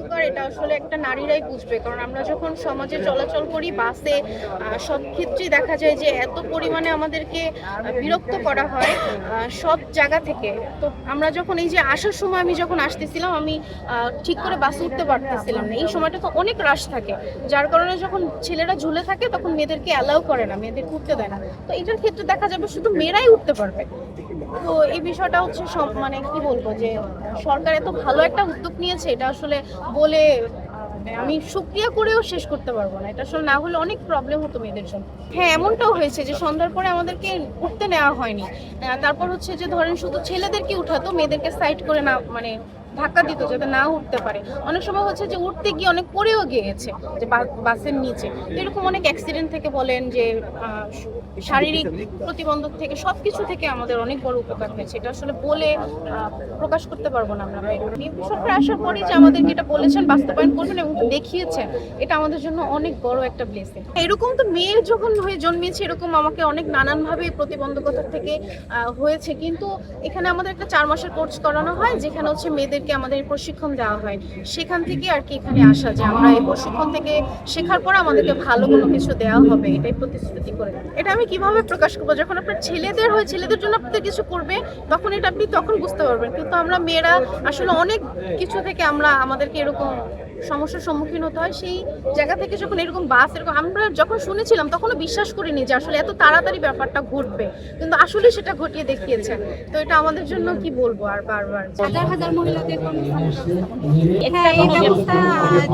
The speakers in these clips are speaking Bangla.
কষ্টকর এটা আসলে একটা নারীরাই বুঝবে, কারণ আমরা যখন সমাজে চলাচল করি বাসে সব ক্ষেত্রেই দেখা যায় যে এত পরিমাণে আমাদেরকে বিরক্ত করা হয় সব জায়গা থেকে। তো আমরা যখন এই যে আসার সময় আমি যখন আসতেছিলাম আমি ঠিক করে বাসে উঠতে পারতেছিলাম না, এই সময়টা তো অনেক রাশ থাকে, যার কারণে যখন ছেলেরা ঝুলে থাকে তখন মেয়েদেরকে অ্যালাউ করে না, মেয়েদেরকে উঠতে দেয় না। তো এটার ক্ষেত্রে দেখা যাবে শুধু মেয়েরাই উঠতে পারবে। তো এই বিষয়টা হচ্ছে সব মানে কি বলবো যে সরকার এত ভালো একটা উদ্যোগ নিয়েছে, এটা আসলে বলে আমি শুকরিয়া করেও শেষ করতে পারবো না। এটা আসলে না হলে অনেক প্রবলেম হতো মেয়েদের জন্য। হ্যাঁ, এমনটাও হয়েছে যে সন্ধ্যার পরে আমাদেরকে উঠতে নেওয়া হয়নি। তারপর হচ্ছে যে ধরেন শুধু ছেলেদেরকে উঠাতো, মেয়েদেরকে সাইড করে না মানে ধাক্কা দিত যাতে না উঠতে পারে। অনেক সময় হচ্ছে যে উঠতে গিয়ে অনেক পরেও গিয়েছে যে বাসের নিচে। তো এরকম অনেক অ্যাক্সিডেন্ট থেকে বলেন যে শারীরিক প্রতিবন্ধক থেকে সবকিছু থেকে আমাদের অনেক বড় উপকার হয়েছে। এটা আসলে বলে প্রকাশ করতে পারবো না আমরা। বিএনপি সরকার আসার পরে যে আমাদেরকে এটা বলেছেন বাস্তবায়ন করবেন এবং দেখিয়েছেন, এটা আমাদের জন্য অনেক বড় একটা ব্লেসিং। এরকম তো মেয়ে যখন হয়ে জন্মেছে এরকম আমাকে অনেক নানানভাবে প্রতিবন্ধকতা থেকে হয়েছে, কিন্তু এখানে আমাদের একটা 4 মাসের কোর্স করানো হয় যেখানে হচ্ছে মেয়েদেরকে আমাদের প্রশিক্ষণ দেওয়া হয়। সেখান থেকে আর কি এখানে আসা, যে আমরা এই প্রশিক্ষণ থেকে শেখার পর আমাদেরকে ভালো কোনো কিছু দেওয়া হবে, এটাই প্রতিশ্রুতি করে। এটা আমি কিভাবে প্রকাশ করবো? যখন আপনার ছেলেদের হয়, ছেলেদের জন্য আপনাদের কিছু করবে, তখন এটা আপনি তখন বুঝতে পারবেন। কিন্তু আমরা মেয়েরা আসলে অনেক কিছু থেকে আমাদেরকে এরকম সমস্যার সম্মুখীন হতে হয়। সেই জায়গা থেকে যখন এরকম বাস এরকম আমরা যখন শুনেছিলাম তখনও বিশ্বাস করিনি যে আসলে এত তাড়াতাড়ি ব্যাপারটা ঘটবে, কিন্তু আসলে সেটা ঘটিয়ে দেখিয়েছে। তো এটা আমাদের জন্য কি বলবো আর বারবার হাজার হাজার মহিলাদের হ্যাঁ, এই ব্যবস্থা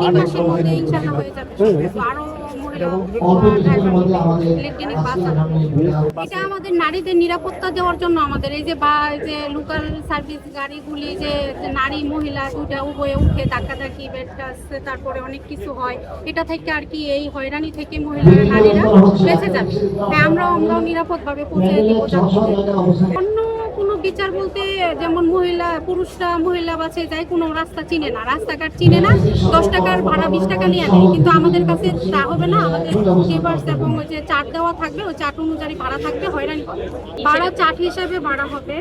3 মাসের মধ্যে ইনশাআল্লাহ হয়ে যাবে। আরো এটা আমাদের নারীদের নিরাপত্তা দেওয়ার জন্য, আমাদের এই যে লোকাল সার্ভিস গাড়িগুলি যে নারী মহিলা দুটা উভয়ে উঠে ধাক্কাধাক্কি আসছে, তারপরে অনেক কিছু হয়, এটা থেকে আর কি এই হয়রানি থেকে মহিলারা নারীরা বেঁচে যাবে। হ্যাঁ, আমরাও নিরাপদভাবে পৌঁছে দিব। অন্য কোনো বিচার বলতে যেমন পুরুষরা মহিলা বাসে যায়, কোনো রাস্তা চিনে না, রাস্তাঘাট চিনে না, 10 টাকার ভাড়া 20 টাকা নিয়ে নেয়, কিন্তু আমাদের কাছে তা হবে না। আমাদের পেপারস এবং ওই যে চার্ট দেওয়া থাকবে, ওই চার্ট অনুযায়ী ভাড়া থাকবে, হয়রানি ভাড়া চার্ট হিসাবে ভাড়া হবে।